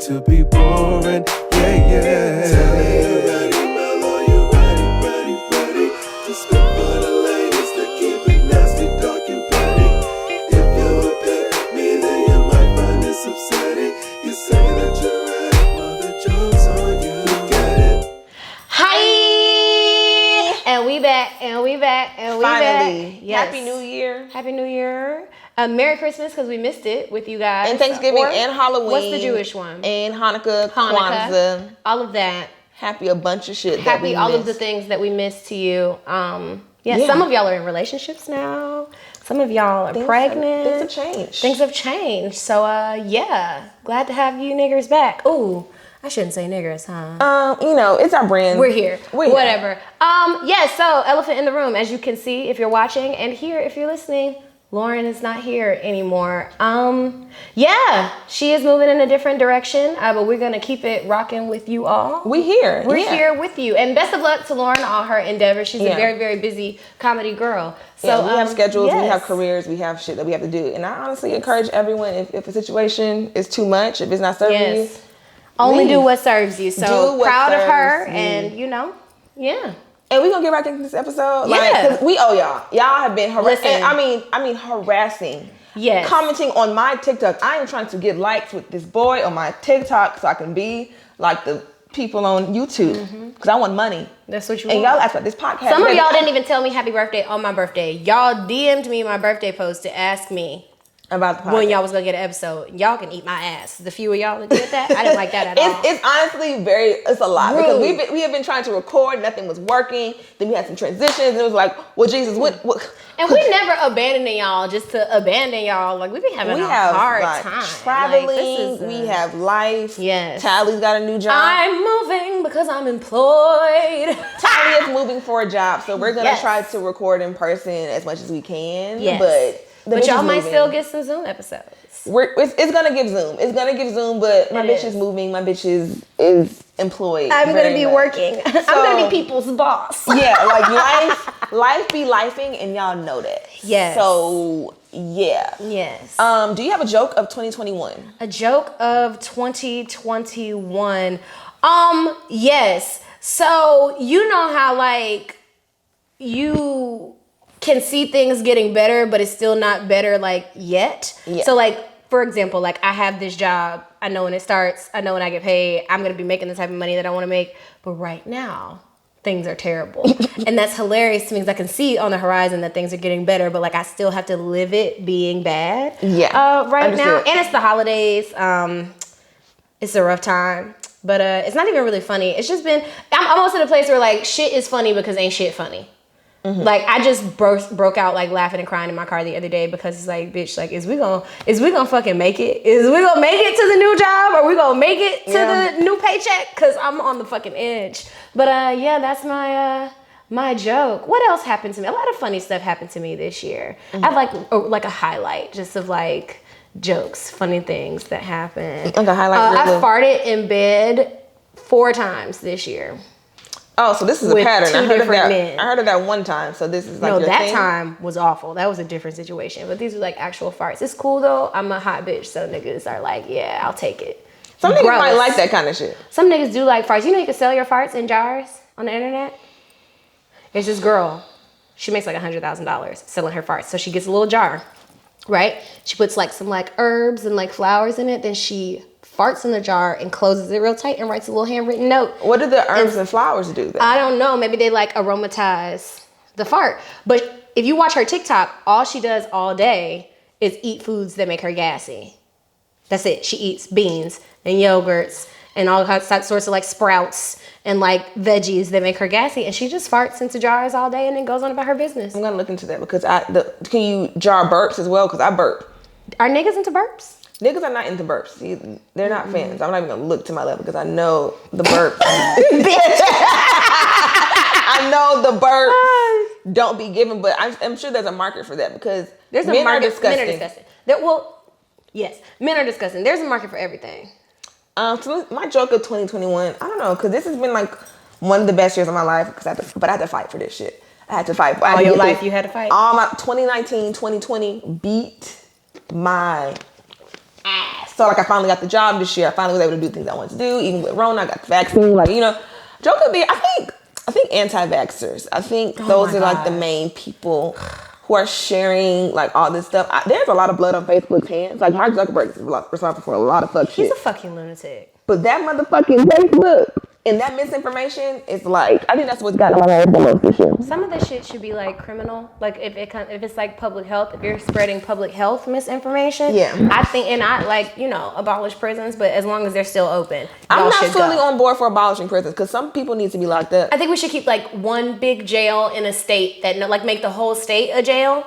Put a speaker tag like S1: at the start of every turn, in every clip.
S1: to be boring. Yeah, yeah. Tell me you ready, Mellow, you ready to spit for the ladies to keep it nasty, dark and petty. If you pick me, then you might find this upsetting. You say that you're ready, well the joke's on you. Get it?
S2: Hi! And we back.
S3: Finally.
S2: Yes.
S3: Happy New Year.
S2: Happy New Year. Merry Christmas, because we missed it with you guys.
S3: And Thanksgiving and Halloween.
S2: What's the Jewish one?
S3: And Hanukkah, Kwanzaa.
S2: All of that.
S3: Happy a bunch of shit that
S2: Happy
S3: we
S2: all
S3: missed.
S2: of the things that we missed to you. Some of y'all are in relationships now. Some of y'all are pregnant. Things have changed. So, glad to have you niggers back. Ooh, I shouldn't say niggers, huh?
S3: It's our brand.
S2: We're here. Whatever. So elephant in the room, as you can see if you're watching, and here if you're listening, Lauren is not here anymore. She is moving in a different direction, but we're gonna keep it rocking with you all.
S3: We're here
S2: with you, and best of luck to Lauren, all her endeavors. She's a very, very busy comedy girl. So
S3: we have schedules, we have careers, we have shit that we have to do, and I honestly encourage everyone, if a situation is too much, if it's not serving you,
S2: only do what serves you. So proud of her, and
S3: And we're gonna get back into this episode. Cause we owe y'all. Y'all have been harassing. I mean harassing.
S2: Yes.
S3: Commenting on my TikTok. I am trying to get likes with this boy on my TikTok so I can be like the people on YouTube. Because I want money.
S2: That's what you
S3: want.
S2: want.
S3: And y'all ask about this podcast.
S2: Some of y'all didn't even tell me happy birthday on my birthday. Y'all DM'd me my birthday post to ask me
S3: about the podcast.
S2: When y'all was gonna get an episode. Y'all can eat my ass. The few of y'all that did that, I didn't like that at all.
S3: It's honestly it's a lot. Rude. Because we have been trying to record, nothing was working. Then we had some transitions, and it was like, well, Jesus, what?
S2: And we never abandoning y'all just to abandon y'all. Like, we be having a hard time.
S3: Traveling, we have life.
S2: Yes.
S3: Talley's got a new job.
S2: I'm moving because I'm employed.
S3: Talley is moving for a job, so we're gonna try to record in person as much as we can.
S2: Yes.
S3: But
S2: y'all might still get some Zoom episodes.
S3: It's gonna give Zoom. It's gonna give Zoom, but my bitch is moving. My bitch is employed.
S2: I'm gonna be working. I'm gonna be people's boss.
S3: Yeah, like life be lifing, and y'all know that.
S2: Yes.
S3: So yeah.
S2: Yes.
S3: Do you have a joke of 2021?
S2: A joke of 2021. Yes. So you know how like you can see things getting better, but it's still not better like yet. Yeah. So like, for example, like I have this job. I know when it starts. I know when I get paid. I'm going to be making the type of money that I want to make. But right now, things are terrible. And that's hilarious to me because I can see on the horizon that things are getting better, but like I still have to live it being bad.
S3: Yeah.
S2: Right now. And it's the holidays. It's a rough time. But it's not even really funny. It's just been, I'm almost in a place where like shit is funny because ain't shit funny. Mm-hmm. Like I just broke out like laughing and crying in my car the other day because it's like, bitch, like is we gonna fucking make it? Is we gonna make it to the new job? Or we gonna make it to the new paycheck? Cause I'm on the fucking edge. But that's my joke. What else happened to me? A lot of funny stuff happened to me this year. Mm-hmm. I have like a highlight just of like jokes, funny things that happened.
S3: Like a highlight.
S2: I farted in bed 4 times this year.
S3: Oh, so this is a pattern. I
S2: men.
S3: I heard of that one time. So this is like
S2: no,
S3: your
S2: that
S3: thing?
S2: time was awful. That was a different situation. But these were like actual farts. It's cool though. I'm a hot bitch, so niggas are like, yeah, I'll take it.
S3: Some niggas might like that kind of shit.
S2: Some niggas do like farts. You know you can sell your farts in jars on the internet? It's this girl. She makes like $100,000 selling her farts. So she gets a little jar, right? She puts like some like herbs and like flowers in it. Then she farts in the jar and closes it real tight and writes a little handwritten note.
S3: What do the herbs and flowers do then?
S2: I don't know. Maybe they like aromatize the fart. But if you watch her TikTok, all she does all day is eat foods that make her gassy. That's it. She eats beans and yogurts and all sorts of like sprouts and like veggies that make her gassy. And she just farts into jars all day and then goes on about her business.
S3: I'm going to look into that because can you jar burps as well? Because I burp.
S2: Are niggas into burps?
S3: Niggas are not into burps. They're not fans. I'm not even gonna look to my level because I know the burps. I know the burps don't be given, but I'm sure there's a market for that because men are disgusting.
S2: Men are disgusting. Yes, men are disgusting. There's a market for everything.
S3: So my joke of 2021, I don't know, because this has been like one of the best years of my life. But I had to fight for this shit. I had to fight.
S2: All your life you had to fight?
S3: All my 2019, 2020 beat my ass. So like I finally got the job this year. I finally was able to do things I wanted to do. Even with Rona, I got the vaccine. Like, you know, Joe could be, I think anti-vaxxers. I think those are like the main people who are sharing like all this stuff. There's a lot of blood on Facebook's hands. Like Mark Zuckerberg is responsible for a lot of fuck shit.
S2: He's a fucking lunatic.
S3: But that motherfucking Facebook and that misinformation is like, I think that's what's gotten my head the most this year.
S2: Some of this shit should be like criminal. Like if it's like public health, if you're spreading public health misinformation, I think, and I like, you know, abolish prisons, but as long as they're still open,
S3: I'm not fully on board for abolishing prisons because some people need to be locked up.
S2: I think we should keep like one big jail in a state that like make the whole state a jail.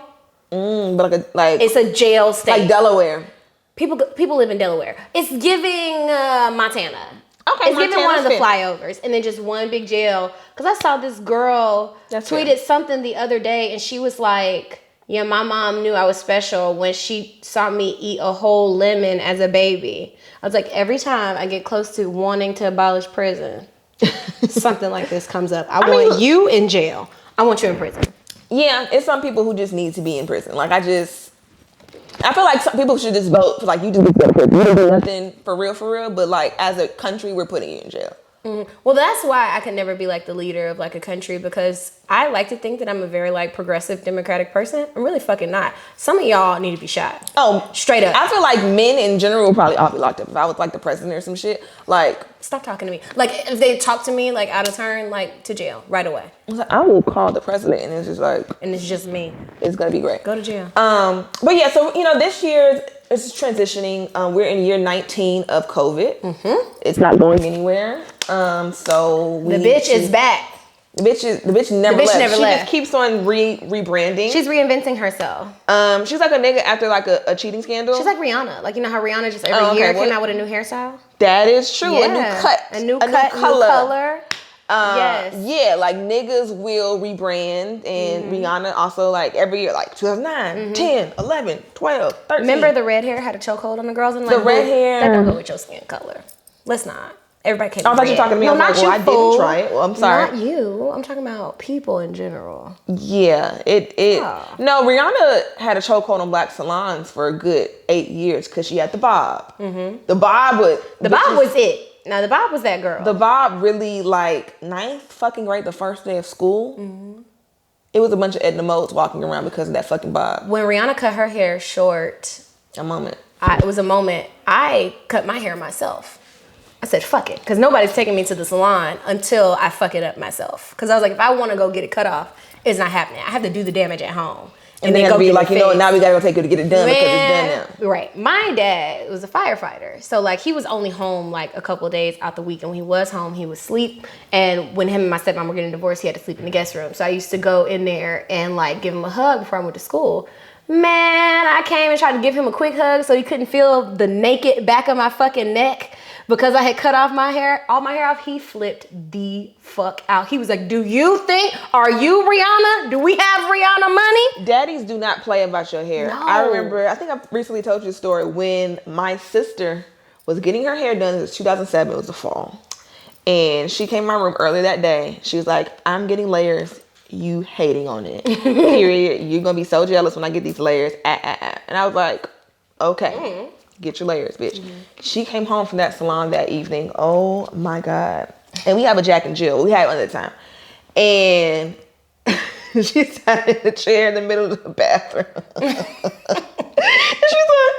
S3: But like
S2: it's a jail state,
S3: like Delaware.
S2: People live in Delaware. It's giving Montana.
S3: Okay,
S2: it's giving one of the flyovers, and then just one big jail. Because I saw this girl tweeted something the other day, and she was like, yeah, my mom knew I was special when she saw me eat a whole lemon as a baby. I was like, every time I get close to wanting to abolish prison, something like this comes up. I want you in jail. I want you in prison.
S3: Yeah, it's some people who just need to be in prison. Like I feel like some people should just vote for like, you just go to prison. You don't do nothing for real, but like as a country, we're putting you in jail.
S2: Well, that's why I could never be like the leader of like a country, because I like to think that I'm a very like progressive democratic person. I'm really fucking not. Some of y'all need to be shot.
S3: Oh,
S2: straight up.
S3: I feel like men in general will probably all be locked up. If I was like the president or some shit, like
S2: stop talking to me. Like if they talk to me like out of turn, like to jail right away.
S3: I will call the president, and it's just like,
S2: and it's just me.
S3: It's gonna be great.
S2: Go to jail.
S3: But yeah, so you know, this year is transitioning. We're in year 19 of COVID. It's not going anywhere. So
S2: the bitch is back.
S3: The bitch never left. She just keeps on rebranding.
S2: She's reinventing herself.
S3: She's like a nigga after like a cheating scandal.
S2: She's like Rihanna. Like, you know how Rihanna just every year came out with a new hairstyle?
S3: That is true.
S2: Yeah.
S3: A new cut.
S2: A new color. Yes.
S3: Yeah, like niggas will rebrand, and Rihanna also like every year, like 2009, 10, 11, 12, 13.
S2: Remember the red hair had a chokehold on the girls? And like,
S3: the red hair.
S2: That don't go with your skin color. Let's not. Everybody can't.
S3: I thought you were talking to me.
S2: No,
S3: I'm
S2: not
S3: like,
S2: you,
S3: well, I didn't try it. Well, I'm sorry.
S2: Not you. I'm talking about people in general.
S3: Yeah, No, Rihanna had a chokehold on black salons for a good 8 years because she had the bob. The bob was
S2: it. Now the bob was that girl.
S3: The bob really like ninth fucking grade, the first day of school. It was a bunch of Edna Modes walking around because of that fucking bob.
S2: When Rihanna cut her hair short,
S3: it
S2: was a moment. I cut my hair myself. I said, fuck it. Because nobody's taking me to the salon until I fuck it up myself. Because I was like, if I want to go get it cut off, it's not happening. I have to do the damage at home.
S3: And then go be like, you know what, now we got to go take it to get it done because it's done now.
S2: Right. My dad was a firefighter. So, like, he was only home, like, a couple of days out the week. And when he was home, he would sleep. And when him and my stepmom were getting divorced, he had to sleep in the guest room. So I used to go in there and, like, give him a hug before I went to school. Man, I came and tried to give him a quick hug so he couldn't feel the naked back of my fucking neck. Because I had cut off my hair, all my hair off, he flipped the fuck out. He was like, are you Rihanna? Do we have Rihanna money?
S3: Daddies do not play about your hair.
S2: No.
S3: I remember, I think I recently told you a story when my sister was getting her hair done. It was 2007, it was the fall. And she came in my room early that day. She was like, I'm getting layers. You hating on it. Period. You're going to be so jealous when I get these layers. And I was like, okay. Get your layers, bitch. She came home from that salon that evening. Oh my God. And we have a Jack and Jill. We had one at the time. And she sat in the chair in the middle of the bathroom. And she's like,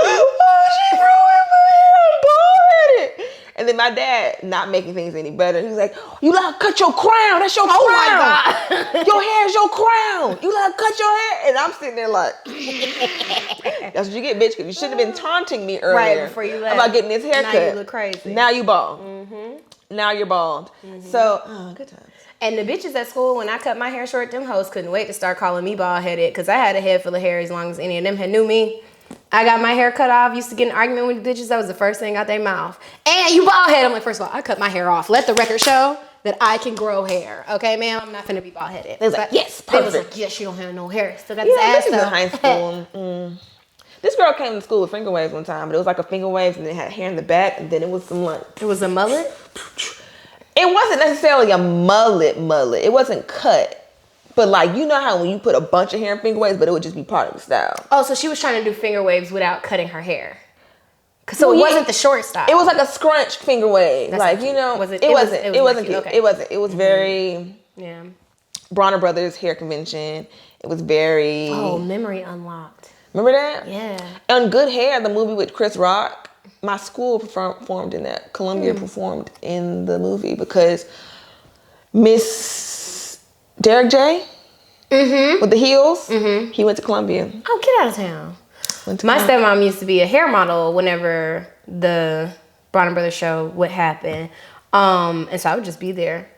S3: oh, she ruined my hair. I'm bald-headed. And then my dad, not making things any better, he was like, you let her cut your crown. That's your crown.
S2: Oh my God.
S3: Your hair's your crown. You let her cut your hair. And I'm sitting there like, that's what you get, bitch, because you shouldn't have been taunting me earlier.
S2: Right, before you left.
S3: About getting this haircut.
S2: Now you look crazy.
S3: Now you bald. Now you're bald. So, good times.
S2: And the bitches at school, when I cut my hair short, them hoes couldn't wait to start calling me bald-headed, because I had a head full of hair as long as any of them had knew me. I got my hair cut off, used to get in an argument with bitches. That was the first thing out their mouth. And you bald head. I'm like, first of all, I cut my hair off. Let the record show that I can grow hair. Okay, ma'am? I'm not finna be bald headed.
S3: They was like, yes, perfect.
S2: They was like, yes, you don't have no hair. Still got this ass though.
S3: In high school. This girl came to school with finger waves one time, but it was like a finger waves and it had hair in the back, and then it was some like.
S2: It was a mullet?
S3: It wasn't necessarily a mullet. It wasn't cut. But like, you know how when you put a bunch of hair in finger waves, but it would just be part of the style.
S2: Oh, so she was trying to do finger waves without cutting her hair. So it wasn't the short style.
S3: It was like a scrunch finger wave.
S2: That's
S3: like,
S2: not
S3: you know,
S2: cute.
S3: it wasn't cute.
S2: Okay.
S3: It wasn't. It was very
S2: Yeah.
S3: Bronner Brothers hair convention. It was very.
S2: Oh, memory unlocked.
S3: Remember that?
S2: Yeah.
S3: On Good Hair, the movie with Chris Rock, my school performed in that. Columbia performed in the movie because Miss Derek J. With the heels, he went to Columbia.
S2: Oh, get out of town. My stepmom used to be a hair model whenever the Bronner Brothers show would happen. And so I would just be there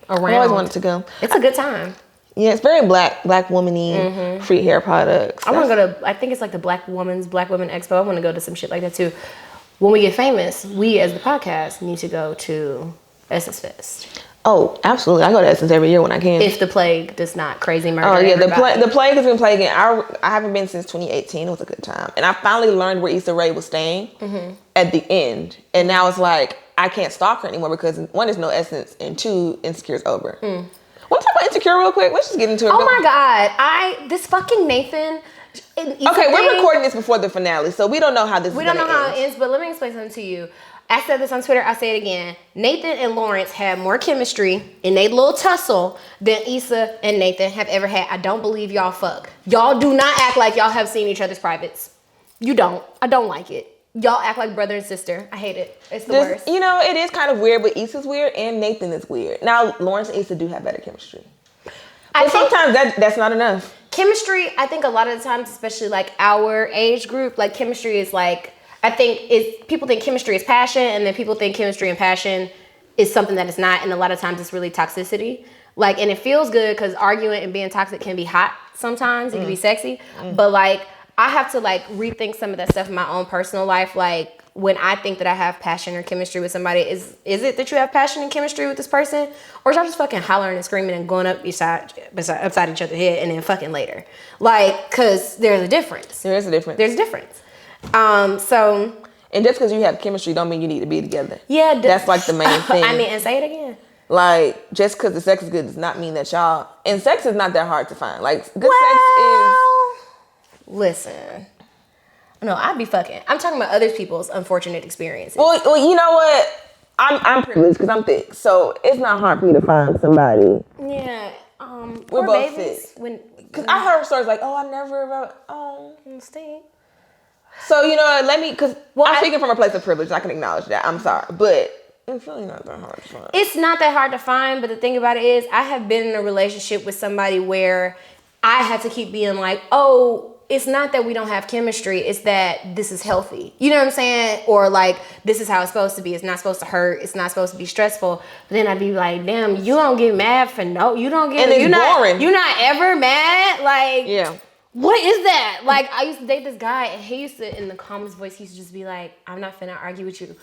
S2: around.
S3: I always wanted to go.
S2: It's a good time.
S3: Yeah, it's very black woman-y, free hair products.
S2: I want to go to, I think it's like the Black Women Expo. I want to go to some shit like that too. When we get famous, we as the podcast need to go to Essence Fest.
S3: Oh, absolutely. I go to Essence every year when I can.
S2: If the plague does not crazy murder
S3: everybody. The plague has been plaguing. I haven't been since 2018. It was a good time. And I finally learned where Issa Rae was staying at the end. And now it's like, I can't stalk her anymore because one, there's no Essence, and two, Insecure's over. Want to talk about Insecure real quick? Let's just get into it.
S2: Oh my God. This fucking Nathan.
S3: Okay, we're recording this before the finale, so we don't know how this is going to end.
S2: We don't know how it ends, but let me explain something to you. I said this on Twitter, I'll say it again. Nathan and Lawrence had more chemistry in a little tussle than Issa and Nathan have ever had. I don't believe y'all fuck. Y'all do not act like y'all have seen each other's privates. You don't. I don't like it. Y'all act like brother and sister. I hate it. It's the worst.
S3: You know, it is kind of weird, but Issa's weird and Nathan is weird. Now, Lawrence and Issa do have better chemistry. But sometimes that's not enough.
S2: Chemistry, I think a lot of the times, especially like our age group, like chemistry is like, I think people think chemistry is passion, and then people think chemistry and passion is something that it's not, and a lot of times it's really toxicity. Like, and it feels good because arguing and being toxic can be hot sometimes. It can be sexy, but like I have to like rethink some of that stuff in my own personal life. Like when I think that I have passion or chemistry with somebody, is it that you have passion and chemistry with this person, or is y'all just fucking hollering and screaming and going up upside each other's head and then fucking later? Like, cause there's a difference.
S3: There is a difference.
S2: There's a difference. So,
S3: and just because you have chemistry don't mean you need to be together.
S2: Yeah,
S3: that's like the main thing.
S2: I mean, and say it again.
S3: Like, just because the sex is good does not mean that y'all. And sex is not that hard to find. Like, good sex is.
S2: Listen, no, I'd be fucking. I'm talking about other people's unfortunate experiences.
S3: Well, you know what? I'm privileged because I'm thick, so it's not hard for me to find somebody.
S2: Yeah.
S3: We're both
S2: babies,
S3: thick. Because I heard stories like, I never
S2: stink.
S3: So, you know, because I'm speaking from a place of privilege. I can acknowledge that. I'm sorry. But it's really not that hard to find.
S2: It's not that hard to find, but the thing about it is I have been in a relationship with somebody where I had to keep being like, it's not that we don't have chemistry. It's that this is healthy. You know what I'm saying? Or like, this is how it's supposed to be. It's not supposed to hurt. It's not supposed to be stressful. But then I'd be like, damn, you don't get mad for you don't get.
S3: And it's boring.
S2: You're not ever mad. Like,
S3: yeah.
S2: What is that? Like, I used to date this guy, and he used to, in the calmest voice, he used to just be like, I'm not finna argue with you.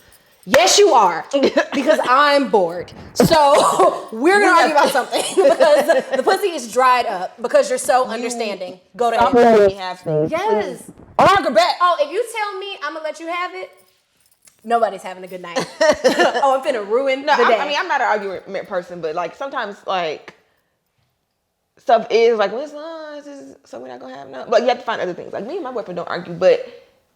S2: Yes, you are, because I'm bored. So we're gonna argue about something because the pussy is dried up because you're so understanding. Go to hell. Yes.
S3: Argue back.
S2: Oh, if you tell me I'm gonna let you have it, nobody's having a good night. I'm finna ruin the day.
S3: I mean, I'm not an argument person, but like sometimes like stuff is like, so we're not gonna have no. But you have to find other things. Like me and my boyfriend don't argue, but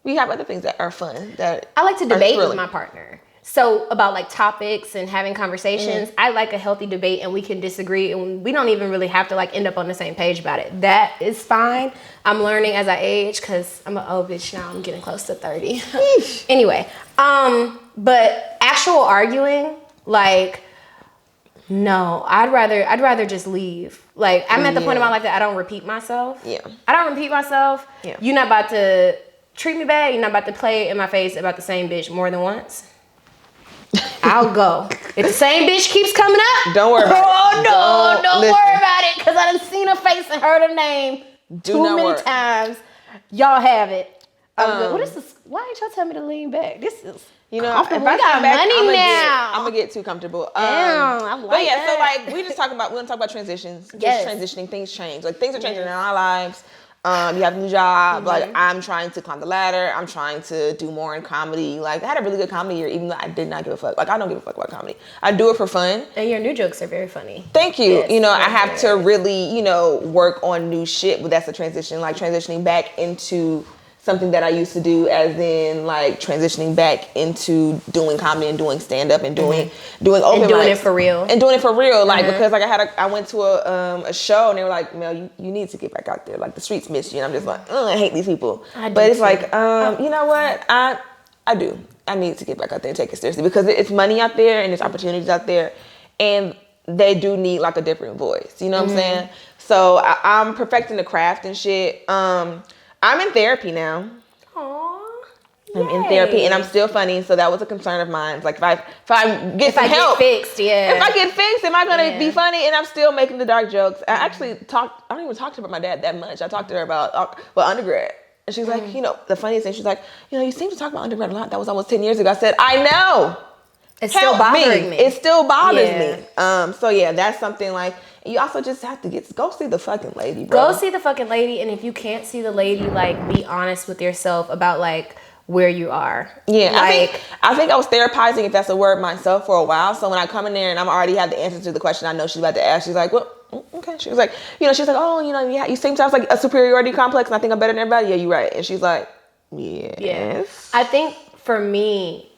S3: we have other things that are fun. That
S2: I like to debate with my partner. So about like topics and having conversations, I like a healthy debate, and we can disagree, and we don't even really have to like end up on the same page about it. That is fine. I'm learning as I age because I'm an old bitch now. I'm getting close to 30. Anyway, but actual arguing, like, no, I'd rather just leave. Like, I'm at the point in my life that I don't repeat myself.
S3: Yeah.
S2: I don't repeat myself.
S3: Yeah.
S2: You're not about to treat me bad. You're not about to play in my face about the same bitch more than once. I'll go. If the same bitch keeps coming up,
S3: don't worry about it.
S2: Oh, no, don't worry about it, because I done seen her face and heard her name too many times. Y'all have it. I'm good. What is this? Why ain't y'all tell me to lean back? This is,
S3: you know, if I
S2: got
S3: back,
S2: money now.
S3: I'm gonna get too comfortable.
S2: I like
S3: but yeah,
S2: that.
S3: so like we want to talk about transitions.
S2: Yes.
S3: Just transitioning, things change. Like things are changing in our lives. You have a new job. Like I'm trying to climb the ladder. I'm trying to do more in comedy. Like I had a really good comedy year, even though I did not give a fuck. Like I don't give a fuck about comedy. I do it for fun.
S2: And your new jokes are very funny.
S3: Thank you.
S2: Yes,
S3: you know, I have to really, work on new shit, but that's a transition. Like transitioning back into something that I used to do, as in like transitioning back into doing comedy and doing stand up and doing open
S2: And doing
S3: mics.
S2: it for real.
S3: And doing it for real, like because like I went to a show and they were like, Mel, you need to get back out there. Like the streets miss you. And I'm just like, I hate these people. But it's like, you know what? I do. I need to get back out there and take it seriously because it's money out there and there's opportunities out there, and they do need like a different voice. You know what I'm saying? So I'm perfecting the craft and shit. I'm in therapy now.
S2: Aww.
S3: I'm in therapy and I'm still funny, so that was a concern of mine. Like if I get some help,
S2: get fixed,
S3: if I get fixed, am I gonna be funny? And I'm still making the dark jokes. I actually I don't even talk to her about my dad that much. I talked to her about undergrad, and she's like, the funniest thing, she's like, you seem to talk about undergrad a lot. That was almost 10 years ago. I said, I know.
S2: It's still bothering me.
S3: It still bothers me. So yeah, that's something like. You also just have to go see the fucking lady, bro.
S2: Go see the fucking lady, and if you can't see the lady, like, be honest with yourself about, like, where you are.
S3: Yeah,
S2: like,
S3: I think I was therapizing, if that's a word, myself for a while. So when I come in there and I'm already have the answer to the question I know she's about to ask, she's like, well, okay. She was like, she's like, oh, you seem to have like a superiority complex, and I think I'm better than everybody. Yeah, you're right. And she's like, yes.
S2: Yeah. I think for me,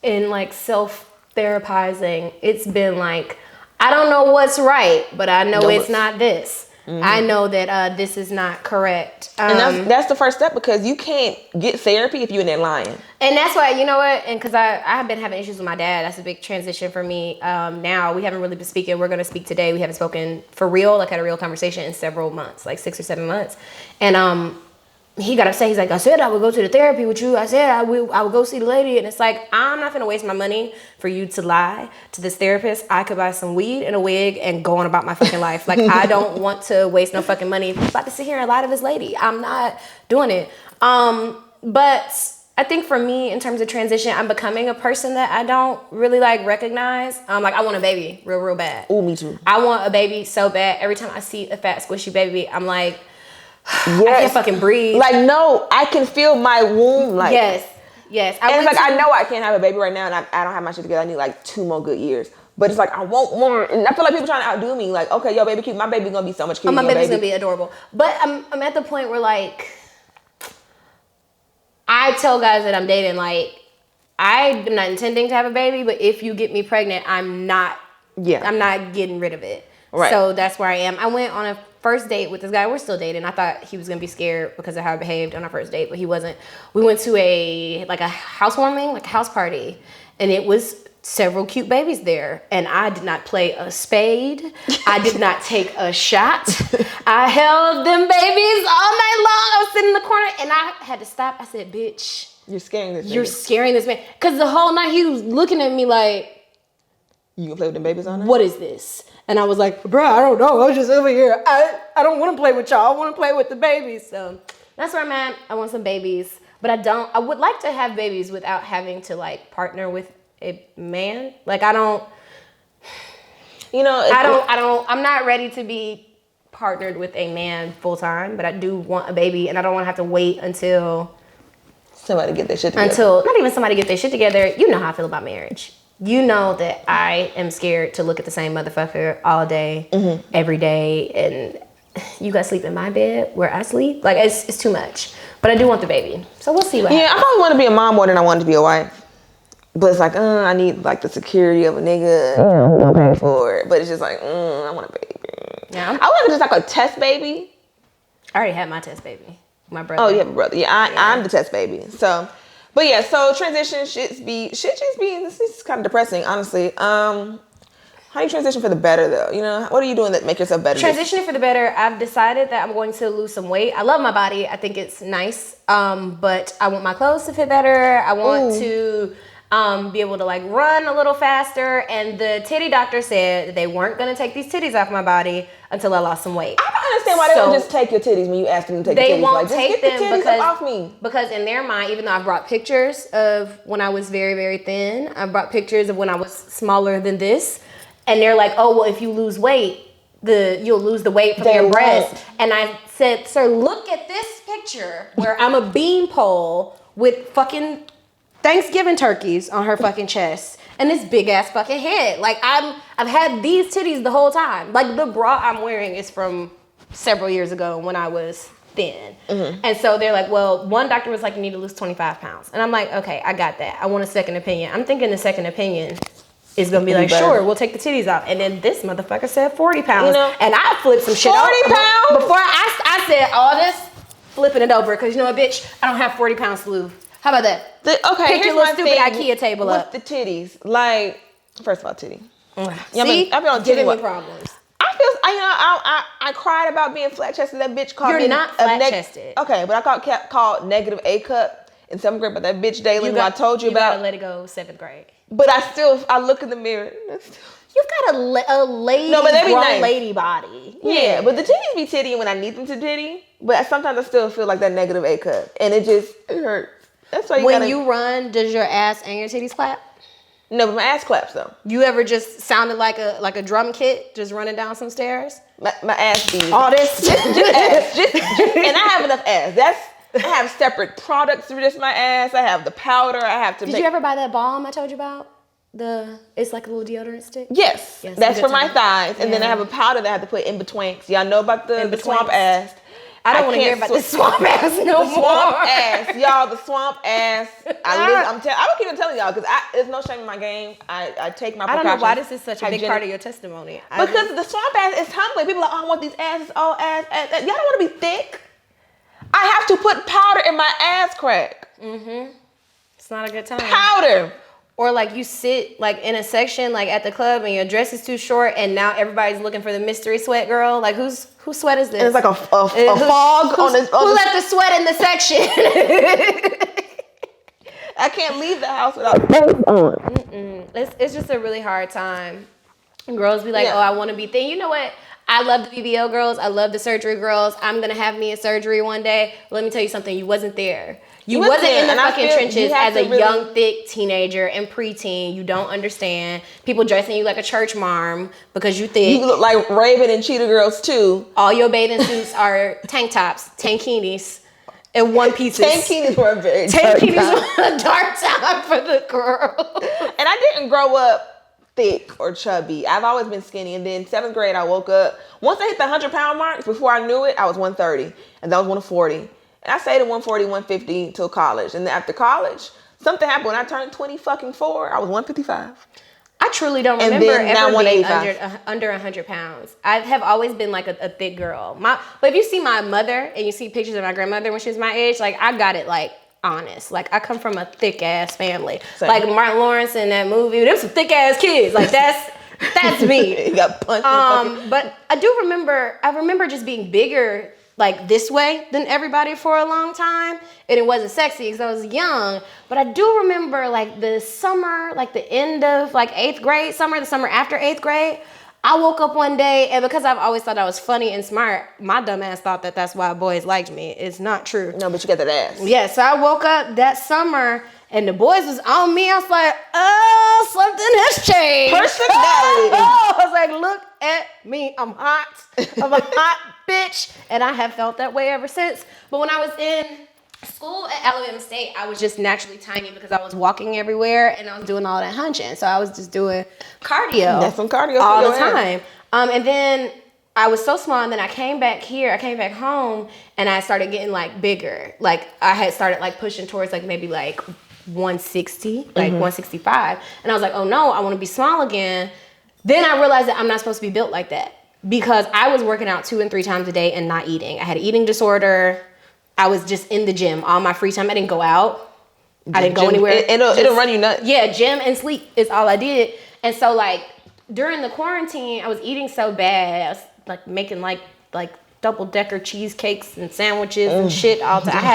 S2: in like self-therapizing, it's been like, I don't know what's right, but I know it's not this. I know that this is not correct.
S3: And that's the first step, because you can't get therapy if you're in there lying.
S2: And that's why, you know what? And because I have been having issues with my dad. That's a big transition for me. Now, we haven't really been speaking. We're going to speak today. We haven't spoken for real, like had a real conversation in several months, like 6 or 7 months. And he got upset. He's like, I said I would go to the therapy with you. I said I would go see the lady. And it's like, I'm not going to waste my money for you to lie to this therapist. I could buy some weed and a wig and go on about my fucking life. Like, I don't want to waste no fucking money. I'm about to sit here and lie to this lady. I'm not doing it. But I think for me, in terms of transition, I'm becoming a person that I don't really like recognize. Like, I want a baby real bad.
S3: Oh, me too.
S2: I want a baby so bad. Every time I see a fat squishy baby, I'm like,
S3: yes.
S2: I can't fucking breathe.
S3: Like, no, I can feel my womb. Like,
S2: yes.
S3: And it's like, I know I can't have a baby right now, and I don't have my shit together. I need like 2 more good years. But it's like, I want more. And I feel like people trying to outdo me. Like, okay, yo, baby, cute. My baby's gonna be so much cuter.
S2: My baby's gonna be adorable. But I'm at the point where, like, I tell guys that I'm dating, like, I'm not intending to have a baby, but if you get me pregnant, I'm not getting rid of it.
S3: Right.
S2: So that's where I am. I went on a first date with this guy. We're still dating. I thought he was gonna be scared because of how I behaved on our first date, but he wasn't. We went to a housewarming, like a house party, and it was several cute babies there. And I did not play a spade. I did not take a shot. I held them babies all night long. I was sitting in the corner and I had to stop. I said, bitch,
S3: You're scaring this
S2: you're scaring this man. Because the whole night he was looking at me like,
S3: you gonna play with them babies on it?
S2: what is this? And I was like, bro, I don't know. I was just over here. I don't want to play with y'all. I want to play with the babies. So that's where I'm at. I want some babies. But I would like to have babies without having to like partner with a man. Like, I'm not ready to be partnered with a man full time, but I do want a baby, and I don't want to have to wait until
S3: somebody get their shit together.
S2: Not even somebody get their shit together. You know how I feel about marriage. You know that I am scared to look at the same motherfucker all day, every day, and you gotta sleep in my bed where I sleep. Like, it's too much. But I do want the baby, so we'll see what happens.
S3: I probably want to be a mom more than I wanted to be a wife. But it's like, I need like the security of a nigga. I'm paying for it. But it's just like, I want a baby.
S2: Yeah,
S3: I want just like a test baby.
S2: I already had my test baby. My brother.
S3: Oh, you have a brother. Yeah, I'm the test baby. So, but yeah, so transition shit just be, this is kind of depressing, honestly. How do you transition for the better though? What are you doing that make yourself better?
S2: Transitioning for the better, I've decided that I'm going to lose some weight. I love my body. I think it's nice. But I want my clothes to fit better. I want to be able to like run a little faster. And the titty doctor said that they weren't going to take these titties off my body until I lost some weight.
S3: I don't understand why they don't just take your titties when you ask them to take your titties.
S2: They won't
S3: like, just
S2: take
S3: get
S2: them
S3: the titties off me.
S2: Because in their mind, even though I've brought pictures of when I was very, very thin, I've brought pictures of when I was smaller than this. And they're like, oh, well, if you lose weight, you'll lose the weight from your breast. And I said, sir, look at this picture where I'm a beanpole with fucking Thanksgiving turkeys on her fucking chest and this big ass fucking head. Like, I've had these titties the whole time. Like, the bra I'm wearing is from several years ago when I was thin. And so they're like, well, one doctor was like, you need to lose 25 pounds. And I'm like, okay, I got that. I want a second opinion. I'm thinking the second opinion is gonna be like, sure, we'll take the titties out. And then this motherfucker said 40 pounds. You know, and I flipped some shit
S3: 40 pounds?
S2: Before I said all this, flipping it over. Because you know what, bitch? I don't have 40 pounds to lose. How about that?
S3: Okay,
S2: pick your little stupid IKEA table
S3: with
S2: up.
S3: the titties. Like, first of all, titty.
S2: See?
S3: I've been on
S2: giving
S3: titty
S2: me problems.
S3: I cried about being flat chested. That bitch called me.
S2: You're not flat chested.
S3: Okay, but I kept called negative A cup in 7th grade. But that bitch daily, who I told you about.
S2: You gotta let it go 7th grade.
S3: But I look in the mirror.
S2: You've got a lady, grown lady body.
S3: Yeah, but the titties be titty when I need them to titty. But sometimes I still feel like that negative A cup, and it hurts. That's why
S2: when you run, does your ass and your titties clap?
S3: No, but my ass claps though.
S2: You ever just sounded like a drum kit just running down some stairs?
S3: My ass beat.
S2: All this
S3: just ass, and I have enough ass. I have separate products for just my ass. I have the powder. I have to.
S2: Did you ever buy that balm I told you about? It's like a little deodorant stick.
S3: Yes, that's for my thighs, and then I have a powder that I have to put in between. Y'all know about the swamp ass.
S2: I don't want to hear about this swamp ass no more.
S3: Swamp ass, y'all. The swamp ass. I don't keep on telling y'all because there's no shame in my game. I take my precautions.
S2: I don't know why this is such a big part of your testimony.
S3: Because the swamp ass is humbling. People are like, oh, I want these asses, all ass. Y'all don't want to be thick. I have to put powder in my ass crack.
S2: It's not a good time.
S3: Powder.
S2: Or like you sit like in a section like at the club and your dress is too short and now everybody's looking for the mystery sweat girl. Like whose sweat is this?
S3: And it's like a fog on this.
S2: Who left the sweat in the section?
S3: I can't leave the house without clothes on.
S2: It's just a really hard time. Girls be like, oh, I want to be thin. You know what? I love the BBL girls. I love the surgery girls. I'm going to have me a surgery one day. Let me tell you something. You wasn't there. You wasn't in the fucking trenches as a young, thick teenager and preteen. You don't understand. People dressing you like a church marm because you thick.
S3: You look like Raven and Cheetah Girls too.
S2: All your bathing suits are tank tops, tankinis, and one pieces.
S3: Tankinis were a very
S2: tankinis were a dark time for the girl.
S3: And I didn't grow up thick or chubby. I've always been skinny. And then 7th grade, I woke up. Once I hit the 100-pound marks, before I knew it, I was 130. And that was 140. And I stayed at 140, 150 till college. And then after college, something happened. When I turned 24, I was 155.
S2: I truly don't remember ever being under 100 pounds. I have always been like a thick girl. But if you see my mother and you see pictures of my grandmother when she was my age, like I got it like honest. Like I come from a thick ass family. Same. Like Martin Lawrence in that movie, them some thick ass kids. Like that's me.
S3: You got punched.
S2: But I remember just being bigger like this way than everybody for a long time, and it wasn't sexy because I was young. But I do remember like the summer, like the end of like 8th grade summer, the summer after 8th grade. I woke up one day, and because I've always thought I was funny and smart, my dumb ass thought that that's why boys liked me. It's not true.
S3: No, but you got that ass.
S2: Yeah, so I woke up that summer, and the boys was on me. I was like, oh, something has changed.
S3: Personality.
S2: Oh, I was like, look at me. I'm hot. I'm a hot bitch. And I have felt that way ever since. But when I was in school at Alabama State, I was just naturally tiny because I was walking everywhere and I was doing all that hunching. So I was just doing cardio.
S3: That's some cardio
S2: all the time. And then I was so small, and then I came back home, and I started getting like bigger. Like I had started like pushing towards like maybe like 160, like 165. And I was like, oh no, I want to be small again. Then I realized that I'm not supposed to be built like that because I was working out 2 and 3 times a day and not eating. I had an eating disorder. I was just in the gym all my free time. I didn't go out. I didn't go anywhere.
S3: It'll run you nuts.
S2: Yeah, gym and sleep is all I did. And so like during the quarantine, I was eating so bad. I was like making like double-decker cheesecakes and sandwiches and shit all the time.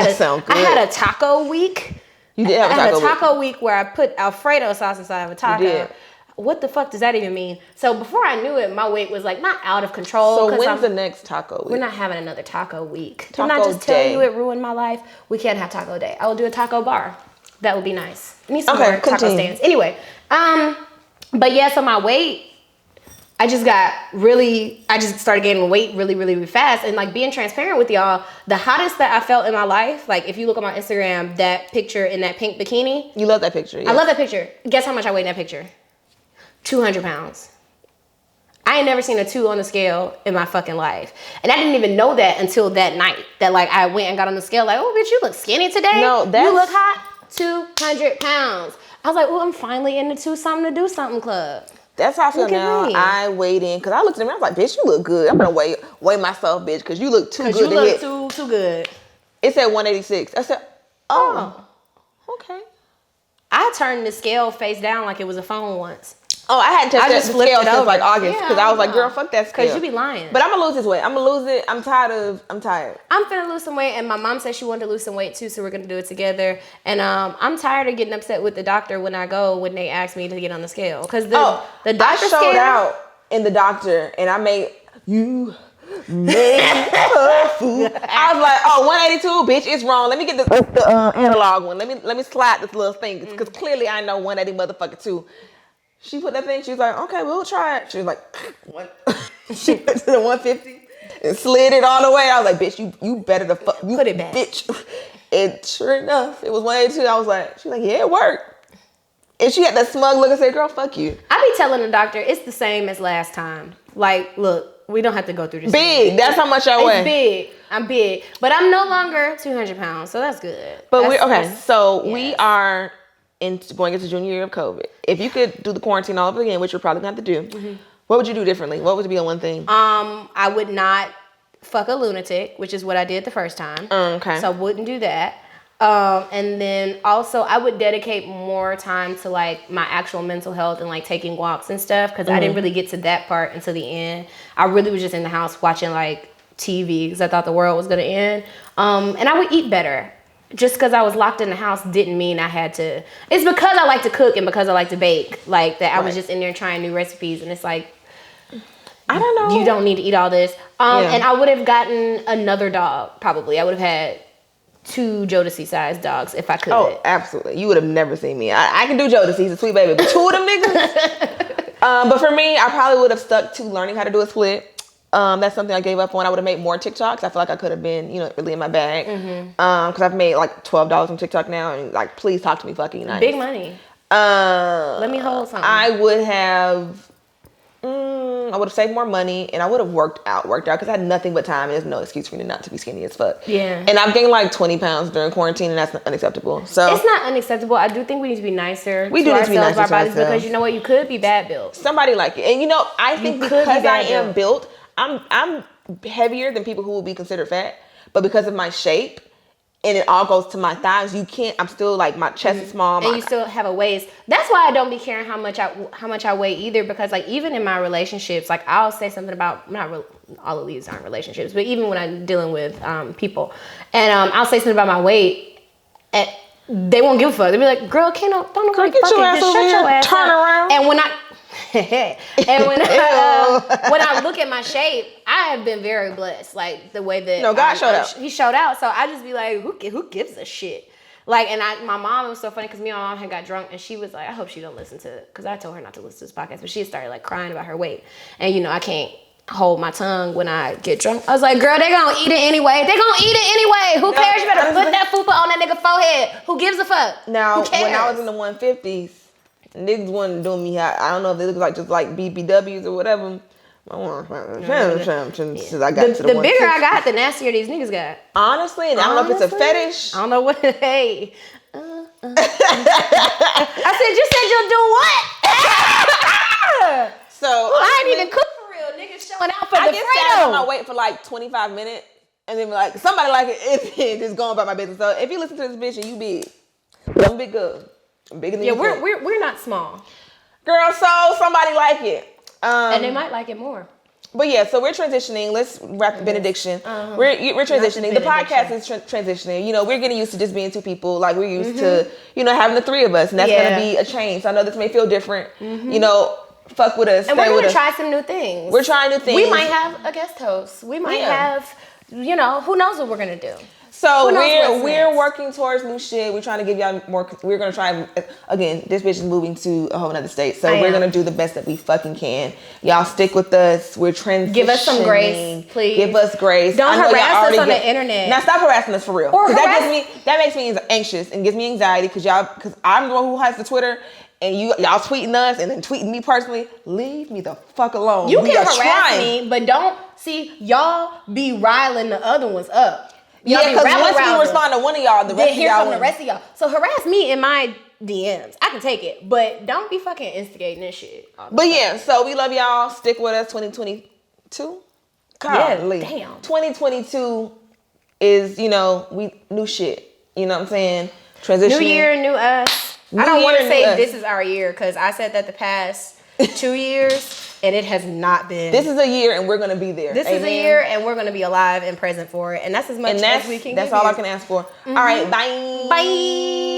S2: I had a taco week.
S3: You did have
S2: a taco week where I put Alfredo sauce inside of a taco.
S3: You did.
S2: What the fuck does that even mean? So before I knew it, my weight was like not out of control.
S3: So when's the next taco week?
S2: We're not having another taco week. Didn't I just tell you it ruined my life? We can't have taco day. I will do a taco bar. That would be nice. Need some more taco stands. Anyway, but yeah, so my weight, I just started gaining weight really, really, really fast. And like being transparent with y'all, the hottest that I felt in my life, like if you look on my Instagram, that picture in that pink bikini.
S3: You love that picture. Yes.
S2: I love that picture. Guess how much I weighed in that picture? 200 pounds. I ain't never seen a 2 on the scale in my fucking life. And I didn't even know that until that night. That like I went and got on the scale like, oh bitch, you look skinny today.
S3: No,
S2: you look hot. 200 pounds. I was like, well, I'm finally in the something to do something club.
S3: That's how I feel
S2: Look at
S3: now.
S2: me.
S3: I weighed in because I looked at him. I was like, bitch, you look good. I'm gonna weigh myself, bitch, because you look too good
S2: you
S3: to
S2: look
S3: hit.
S2: too good.
S3: It said 186. I said, oh. Okay.
S2: I turned the scale face down like it was a phone once.
S3: Oh, I hadn't touched
S2: just
S3: the
S2: flipped
S3: scale
S2: it
S3: since
S2: over.
S3: like August because I was like,
S2: Yeah.
S3: girl, fuck that scale.
S2: Because you be lying.
S3: But I'm gonna lose this weight. I'm gonna lose it. I'm tired.
S2: I'm finna lose some weight, and my mom said she wanted to lose some weight too, so we're gonna do it together. And I'm tired of getting upset with the doctor when they ask me to get on the scale because the doctor
S3: I showed out in the doctor, and I made you make a fool. I was like, oh, 182, bitch, it's wrong. Let me get the analog one. Let me slide this little thing because clearly I know 180 motherfucker too. She put that thing. She was like, okay, we'll try it. She was like, what? She went to the 150 and slid it all the way. I was like, bitch, you better to fuck.
S2: Put it back.
S3: Bitch. And sure enough, it was 182. I was like, she's like, yeah, it worked. And she had that smug look and said, girl, fuck you.
S2: I be telling the doctor it's the same as last time. Like, look, we don't have to go through this.
S3: Big. That's how much I weigh.
S2: It's big. I'm big. But I'm no longer 200 pounds, so that's good.
S3: But we are going into junior year of COVID. If you could do the quarantine all over again, which you're probably going to have to do, what would you do differently? What would be the one thing?
S2: I would not fuck a lunatic, which is what I did the first time.
S3: Okay.
S2: So I wouldn't do that. And then also I would dedicate more time to like my actual mental health and like taking walks and stuff because I didn't really get to that part until the end. I really was just in the house watching like TV because I thought the world was going to end. And I would eat better. Just because I was locked in the house didn't mean I had to. It's because I like to cook and because I like to bake. Like that I was just in there trying new recipes and it's like,
S3: I don't know.
S2: you don't need to eat all this. And I would have gotten another dog probably. I would have had 2 Jodeci-sized dogs if I could.
S3: Oh, absolutely. You would have never seen me. I can do Jodeci. He's a sweet baby. But 2 of them niggas. But for me, I probably would have stuck to learning how to do a split. That's something I gave up on. I would have made more TikToks. I feel like I could have been, really in my bag. Because I've made like $12 on TikTok now. And like, please talk to me fucking nice.
S2: Big money. Let me hold something.
S3: I would have saved more money and I would have worked out because I had nothing but time and there's no excuse for me not to be skinny as fuck.
S2: Yeah.
S3: And I've gained like 20 pounds during quarantine and that's unacceptable. So
S2: it's not unacceptable. I do think we need to be nicer
S3: we
S2: to
S3: do need to be
S2: ourselves,
S3: nicer
S2: our
S3: to
S2: bodies,
S3: ourselves.
S2: because you know what? You could be bad built.
S3: Somebody like it. And I think
S2: You could
S3: because
S2: be
S3: I
S2: bad
S3: am built, I'm heavier than people who will be considered fat. But because of my shape, and it all goes to my thighs, I'm still like, my chest is small.
S2: And you still have a waist. That's why I don't be caring how much I weigh either, because like even in my relationships, like I'll say something about, all of these aren't relationships, but even when I'm dealing with people, and I'll say something about my weight, and they won't give a fuck. They'll be like, girl, don't nobody
S3: get your ass
S2: just
S3: over
S2: shut
S3: here,
S2: your ass
S3: turn
S2: up.
S3: around.
S2: And when I look at my shape, I have been very blessed. Like the way that
S3: God showed out.
S2: He showed out. So I just be like, who gives a shit? Like, and my mom, it was so funny because me and my mom had got drunk and she was like, I hope she don't listen to it, because I told her not to listen to this podcast, but she started like crying about her weight. And I can't hold my tongue when I get drunk. I was like, girl, they gonna eat it anyway. Who cares? You better put that fupa on that nigga forehead. Who gives a fuck?
S3: Now,
S2: Who cares?
S3: when I was in the 150s, niggas wasn't doing me hot. I don't know if they look like just like BBWs or whatever. Since I got to the
S2: bigger I got, the nastier these niggas got.
S3: Honestly, and I don't know if it's a fetish.
S2: I don't know what. Hey. I said, you said you'll do what?
S3: So
S2: I ain't even cook for real. Niggas showing out for
S3: I
S2: the
S3: get sad on my
S2: freedom.
S3: weight for like 25 minutes, and then like somebody like it, just going about my business. So if you listen to this bitch and you big, I'm big good. I'm bigger than you.
S2: Yeah, we're not small.
S3: Girl, so somebody like it.
S2: And they might like it more.
S3: But yeah, so we're transitioning. Let's wrap the benediction. We're transitioning. The podcast is transitioning. We're getting used to just being 2 people. Like we're used to, having the 3 of us, and that's gonna be a change. So I know this may feel different. Fuck with us.
S2: And we're gonna try some new things.
S3: We're trying new things.
S2: We might have a guest host. We might have, who knows what we're gonna do.
S3: So we're working towards new shit. We're trying to give y'all more. We're gonna try again. This bitch is moving to a whole other state, so we're gonna do the best that we fucking can. Y'all stick with us. We're transitioning.
S2: Give us some grace, please.
S3: Give us grace.
S2: Don't harass us on the internet.
S3: Now stop harassing us for real.
S2: Or
S3: that makes me anxious and gives me anxiety because I'm the one who has the Twitter. and y'all tweeting us and then tweeting me personally, leave me the fuck alone.
S2: You
S3: We
S2: can
S3: are
S2: harass
S3: trying.
S2: me, but don't see y'all be riling the other ones up. Y'all
S3: Yeah,
S2: be
S3: because
S2: rabble
S3: once we
S2: rousing.
S3: respond to one of y'all, the
S2: Then
S3: rest of
S2: here
S3: y'all
S2: come the
S3: win.
S2: rest of y'all. So harass me in my DMs. I can take it, but don't be fucking instigating this shit.
S3: But yeah, so we love y'all. Stick with us. 2022. Golly.
S2: Yeah, damn.
S3: 2022 is, we new shit. You know what I'm saying? Transitioning.
S2: New year, new us.
S3: New
S2: I don't want to
S3: year, new
S2: say
S3: us.
S2: this is our year because I said that the past 2 years and it has not been.
S3: This is a year and we're gonna be there.
S2: This is a
S3: Amen.
S2: year and we're gonna be alive and present for it, and that's as much
S3: And
S2: as we can.
S3: that's
S2: give
S3: all
S2: you.
S3: I can ask for. All right, bye.
S2: Bye.